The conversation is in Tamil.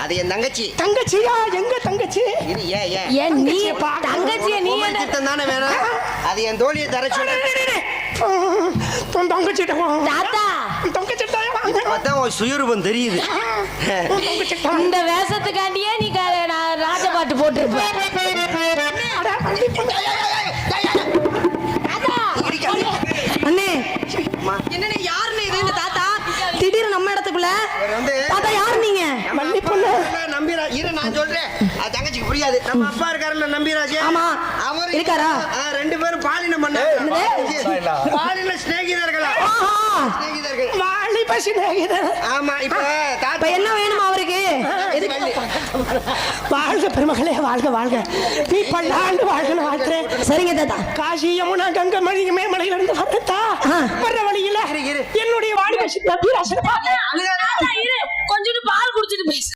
அது என் தங்கச்சி. தங்கச்சியா? எங்க தங்கச்சி? இது ஏன் நீ தங்கச்சியை நீ திட்டம் தானே வேணும். அது என் தோழியை தர சொல்லு. தங்கச்சிட்ட தாத்தா அதான் உன் சுயரூபம் தெரியுது. இந்த வேஷத்துக்காண்டியே நீ ராஜபாட்டு போட்டிருப்ப. அண்ணே என்ன யாருன்னு இது? இந்த தாத்தா திடீர்னு நம்ம இடத்துக்குள்ள தாத்தா யாரு நீங்க? நம்பிராஜ் இரு நான் சொல்றேன். அது தங்கச்சிக்கு புரியாது. நம்ம அப்பா இருக்காருல்ல நம்பிராஜ். ஆமா அவர் இருக்காரா? ரெண்டு பேரும் பாலினம் பண்ணாங்க. பாலின சிநேகிதர்களா? சிநேகிதர்கள். வாலிப சிநேகிதர். ஆமா. இப்ப என்ன வேணும் அவருக்கு? வாழ்க பெருமகளே, வாழ்க வாழ்க. நீ பல்லாண்டு வாழ்க வாழ்கிறேன். சரிங்க தாத்தா. காசி யமுனா கங்கை மழியுமே மலையில இருந்து வரத்தா வர்ற வழியில என்னுடைய வாலிப சிநேகிதர் கொஞ்சம் பால் குடிச்சிட்டு